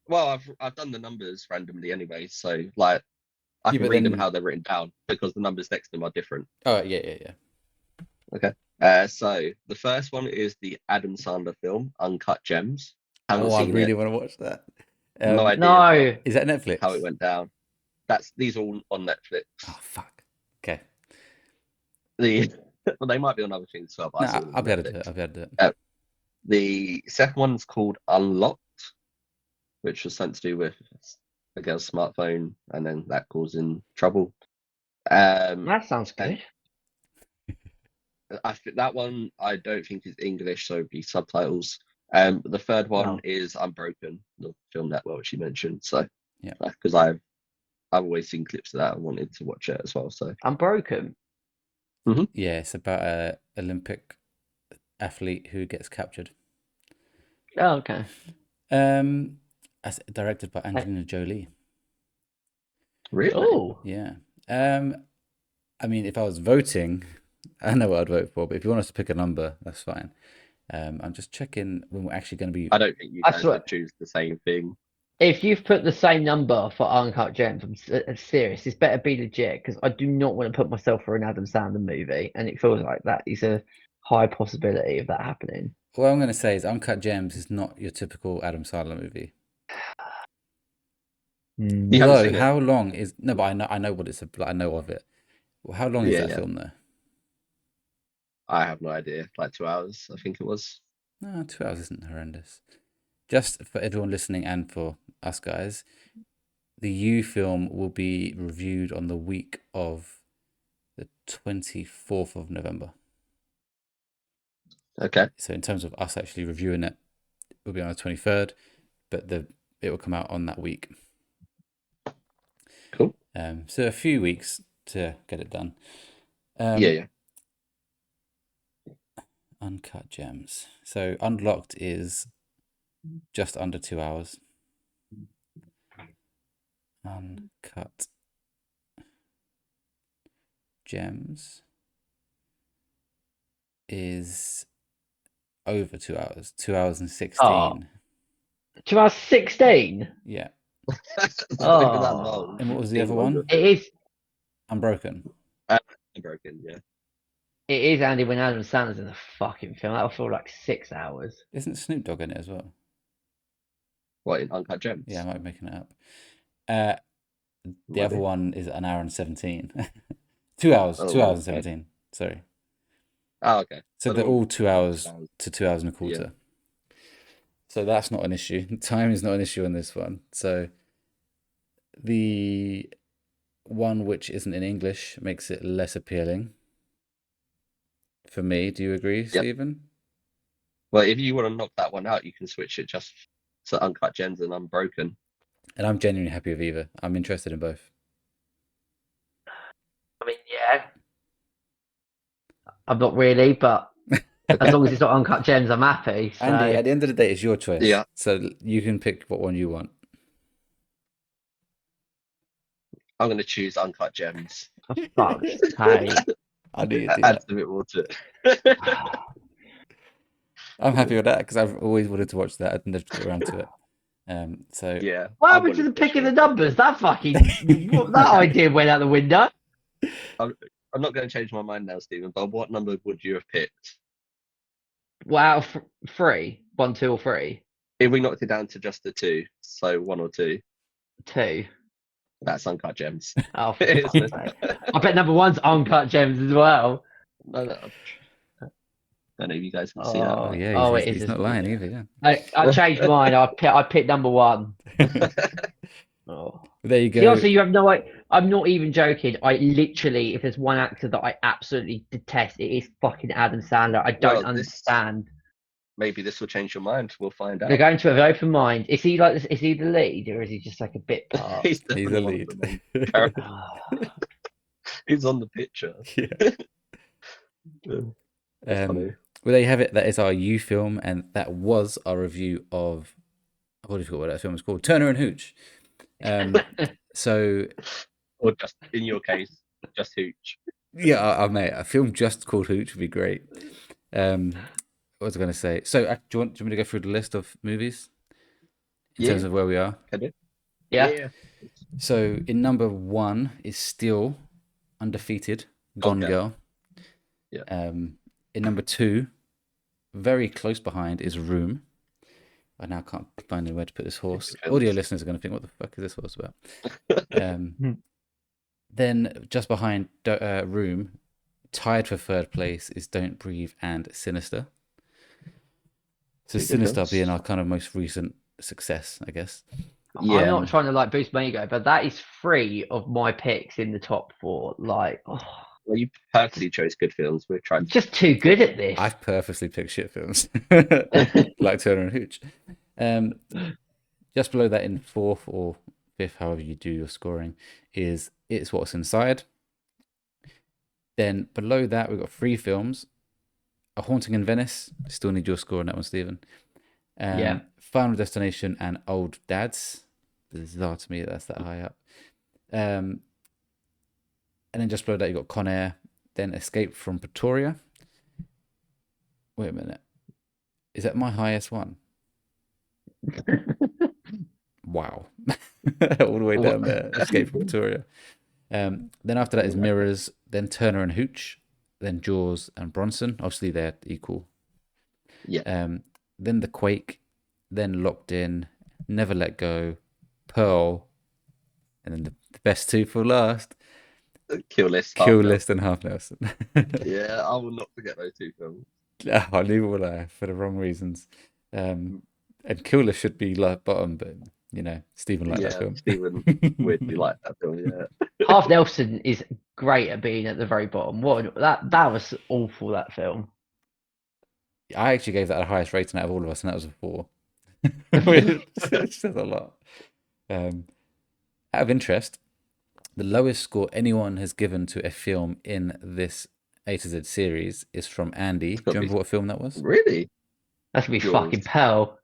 Well, I've done the numbers randomly anyway, so like I Yeah, can but read them then- how they're written down because the numbers next to them are different. Oh yeah. So the first one is the Adam Sandler film Uncut Gems. Haven't Oh, I seen really it. want to watch that. No idea no. Is that Netflix? how it went down. These are all on Netflix. Oh fuck. Okay. Well, they might be on other things as well. But I No, saw them I'll on be able to do Netflix. it. I'll be able to do it. The second one's called Unlocked, which was something to do with a girl's smartphone, and then that causing trouble. That sounds good. That one I don't think is English, so it'd be subtitles. The third one Wow. is Unbroken, the film that Welchy mentioned. So Yeah. because I've always seen clips of that and wanted to watch it as well. So I'm broken. Yeah, it's about a Olympic athlete who gets captured. Oh, okay. As directed by Angelina Jolie. really, Oh, Yeah. I mean, if I was voting, I know what I'd vote for, but if you want us to pick a number, that's fine. I'm just checking when we're actually going to be. I don't think you I guys swear- would choose the same thing. if you've put the same number for Uncut Gems, I'm serious. This better be legit because I do not want to put myself for an Adam Sandler movie, and it feels like that is a high possibility of that happening. What I'm going to say is Uncut Gems is not your typical Adam Sandler movie. You haven't Although, seen it? how long is... No, but I know what it's... I know of it. Well, how long is Yeah, that yeah. film, though? I have no idea. Like 2 hours, I think it was. No, 2 hours isn't horrendous. Just for everyone listening and for us guys, the U film will be reviewed on the week of the 24th of November. Okay. So in terms of us actually reviewing it, it will be on the 23rd, but it will come out on that week. Cool. So a few weeks to get it done. Yeah. Uncut Gems. So Unlocked is just under 2 hours. Uncut Gems is over 2 hours. 2 hours and 16. 2 hours 16? Yeah. It's not even that long. And what was the It's other longer. one? It is. Unbroken. Unbroken, yeah. It is Andy when Adam Sandler's in the fucking film. That'll feel like 6 hours. Isn't Snoop Dogg in it as well? What, in Uncut Gems? Yeah, I might be making it up. The Might other be. one is an hour and 17. 2 hours. Oh, 2 hours and okay. 17. Sorry. Oh, okay. So So they're all 2 hours 2 hours. to 2 hours and a quarter. So that's not an issue. Time is not an issue on this one. So the one which isn't in English makes it less appealing for me. Do you agree, Stephen? Well, if you want to knock that one out, you can switch it just to Uncut Gems and Unbroken. And I'm genuinely happy with either. I'm interested in both. I mean, yeah. I'm not really, but as long as it's not Uncut Gems, I'm happy. So. Andy, at the end of the day, it's your choice. Yeah. So you can pick what one you want. I'm going to choose Uncut Gems. For fuck's sake. I knew you'd do Adds that. a bit more to it. I'm happy with that because I've always wanted to watch that. I've never got around to it. So Yeah. What I happened to the wanted to picking show the numbers? That fucking that idea went out the window. I'm not going to change my mind now, Stephen, but what number would you have picked? Wow, 3, 1, 2, or 3, If we knocked it down to just the 2, so 1 or 2, 2. that's Uncut Gems. Oh, for fuck's sake. I bet number 1's Uncut Gems as well. No. Don't know if you guys can see that. Oh yeah, Oh, he's, it is, he's not isn't it? lying either. Yeah. I changed mine. I picked number 1. Oh. There you go. See, also, you have no. I'm not even joking. I literally, if there's one actor that I absolutely detest, it is fucking Adam Sandler. I don't Well, understand. Maybe this will change your mind. We'll find out. They're going to have an open mind. Is he like? Is he the lead, or is he just like a bit part? He's He's definitely the one lead. of the main characters. He's on the picture. Yeah. That's funny. Well, there you have it. That is our U film, and that was our review of. I've already forgot what that film was called. Turner and Hooch. So, Or just in your case, just Hooch. yeah, mate, a film just called Hooch would be great. What was I going to say? So, do you want me to go through the list of movies in terms of where we are? Can do. Yeah. So, in number 1 is still undefeated Gone Girl. Yeah. In number 2, very close behind, is Room. I now can't find anywhere to put this horse. Audio listeners are going to think, what the fuck is this horse about? Then just behind Room, tied for third place, is Don't Breathe and Sinister. So Sinister being our kind of most recent success, I guess. Yeah. I'm not trying to like boost my ego, but that is 3 of my picks in the top 4. Like, Well, you purposely chose good films. We're trying to. just too good at this. I've purposely picked shit films like Turner and Hooch. Just below that in 4th or 5th, however you do your scoring, is It's What's Inside. Then below that, we've got 3 films. A Haunting in Venice. Still need your score on that one, Stephen. Yeah. Final Destination and Old Dads. Bizarre to me that's that high up. And then just below that, you've got Con Air. Then Escape from Pretoria. Wait a minute. Is that my highest one? Wow. All the way down there. Escape from Pretoria. Then after that is Mirrors, then Turner and Hooch, then Jaws and Bronson. Obviously, they're equal. Yeah. Then The Quake, then Locked In, Never Let Go, Pearl, and then the best 2 for last. Kill List. Kill List and Half Nelson. Yeah, I will not forget those 2 films. I leave all for the wrong reasons. And Killer should be like bottom, but Stephen liked that Yeah, film. Stephen weirdly liked that film. Yeah, Half Nelson is great at being at the very bottom. That was awful. That film. I actually gave that the highest rating out of all of us, and that was a 4. Which says a lot. Out of interest, the lowest score anyone has given to a film in this A to Z series is from Andy. it's Do you got to be remember what film that was? really That's gonna be Jaws. fucking Pearl.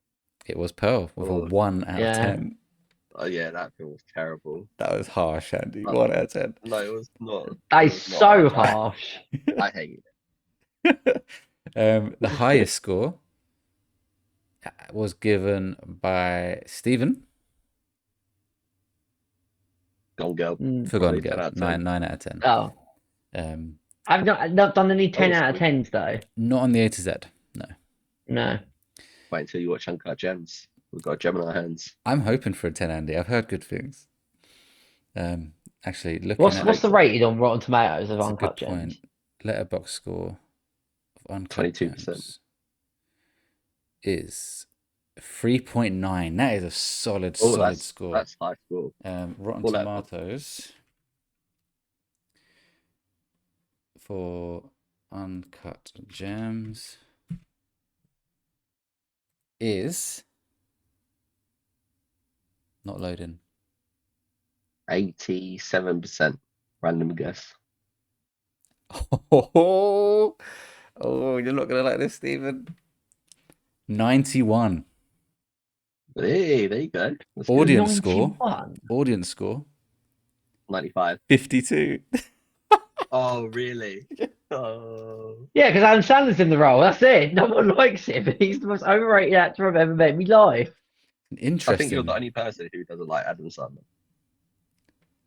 It was Pearl with a Oh, 1 out of Yeah. 10. oh yeah, that film was terrible. That was harsh, Andy. Oh. 1 out of 10. No, it was not. That It is was not so harsh. harsh. I hate The highest score was given by Stephen. Gone Girl. Forgotten Probably 10 Girl. out of 10. 9 out of 10. Oh, Um, I've not done any 10 Oh, out of sweet. 10s though. not on the A to Z. No. No. Wait until you watch Uncut Gems. We've got a gem in our hands. I'm hoping for a 10, Andy. I've heard good things. Actually, looking at What's the rating on Rotten Tomatoes of that's a Uncut good Gems? point. Letterboxd score of Uncut 22%. Gems is 3.9. That is a solid Oh, score. that's high score. Rotten All that- Tomatoes for Uncut Gems is not loading. 87%. Random guess. Oh, you're not gonna like this, Stephen. 91. Hey, there you go. That's good. Audience score. 91? Audience score 95. 52. Oh, really? Oh. Yeah, because Adam Sandler's in the role. That's it. No one likes him. He's the most overrated actor I've ever met in my life. I think Interesting. you're the only person who doesn't like Adam Sandler.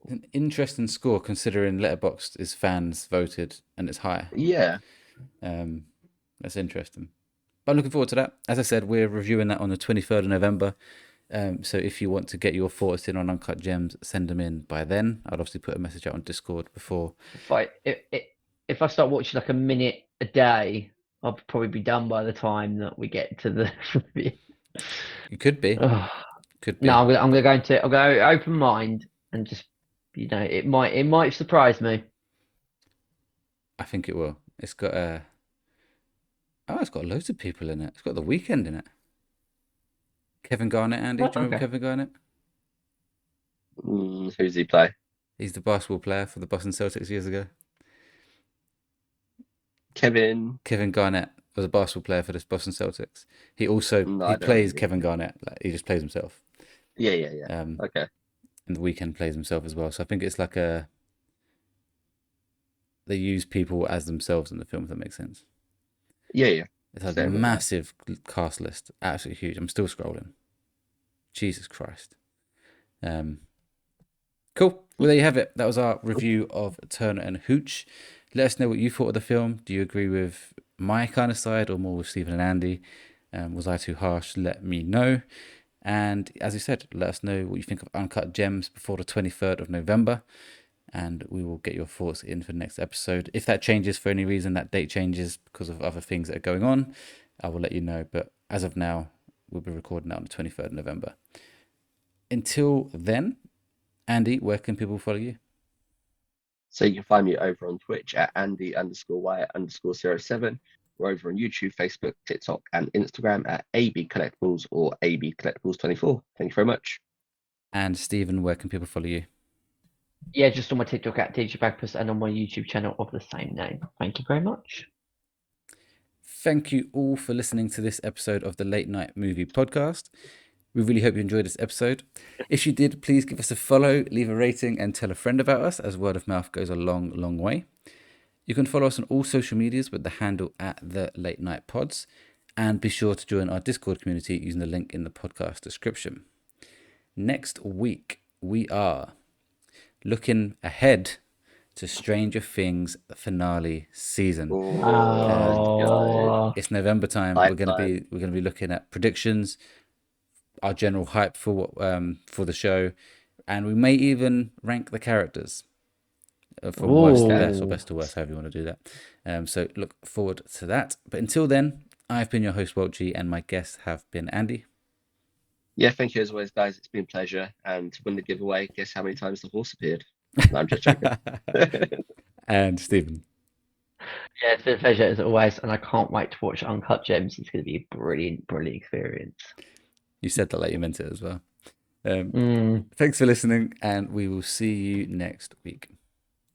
An interesting score considering Letterboxd is fans voted and it's high. Yeah. That's interesting. But I'm looking forward to that. As I said, we're reviewing that on the 23rd of November. So if you want to get your thoughts in on Uncut Gems, send them in by then. I'd obviously put a message out on Discord before. If I start watching like a minute a day, I'll probably be done by the time that we get to the review. It could be. Ugh. Could be. No, I'm going to go open mind and just it might surprise me. I think it will. It's got it's got loads of people in it. It's got The Weeknd in it. Kevin Garnett, Andy. Do you remember Okay. Kevin Garnett? Who's he play? He's the basketball player for the Boston Celtics years ago. Kevin. Kevin Garnett was a basketball player for the Boston Celtics. He also No, I he don't plays really. Kevin Garnett. Like, he just plays himself. Yeah. Okay. And The Weeknd plays himself as well. So I think it's like they use people as themselves in the film, if that makes sense. Yeah. It has Same a with that. massive cast list, absolutely huge. I'm still scrolling. Jesus Christ. Cool. Well, there you have it. That was our review of Turner and Hooch. Let us know what you thought of the film. Do you agree with my kind of side or more with Stephen and Andy? Was I too harsh? Let me know. And as you said, let us know what you think of Uncut Gems before the 23rd of November. And we will get your thoughts in for the next episode. If that changes for any reason, that date changes because of other things that are going on, I will let you know. But as of now, we'll be recording that on the 23rd of November. Until then, Andy, where can people follow you? So you can find me over on Twitch at Andy_Wyatt_07. We're over on YouTube, Facebook, TikTok, and Instagram at AB Collectibles or AB Collectibles24. Thank you very much. And Stephen, where can people follow you? Yeah, just on my TikTok at DJ Bagpuss and on my YouTube channel of the same name. Thank you very much. Thank you all for listening to this episode of the Late Night Movie Podcast. We really hope you enjoyed this episode. If you did, please give us a follow, leave a rating, and tell a friend about us, as word of mouth goes a long, long way. You can follow us on all social medias with the handle at the Late Night Pods, and be sure to join our Discord community using the link in the podcast description. Next week, we are looking ahead to Stranger Things finale season. Oh. It's November time. We're gonna be looking at predictions, our general hype for the show, and we may even rank the characters. from worst to Ooh. best or best to worst, however you want to do that. So look forward to that. But until then, I've been your host, Welchy, and my guests have been Andy. Yeah, thank you as always, guys. It's been a pleasure. And to win the giveaway, guess how many times the horse appeared? No, I'm just joking. And Stephen. Yeah, it's been a pleasure as always, and I can't wait to watch Uncut Gems. It's going to be a brilliant, brilliant experience. You said that like you meant it as well. Thanks for listening, and we will see you next week.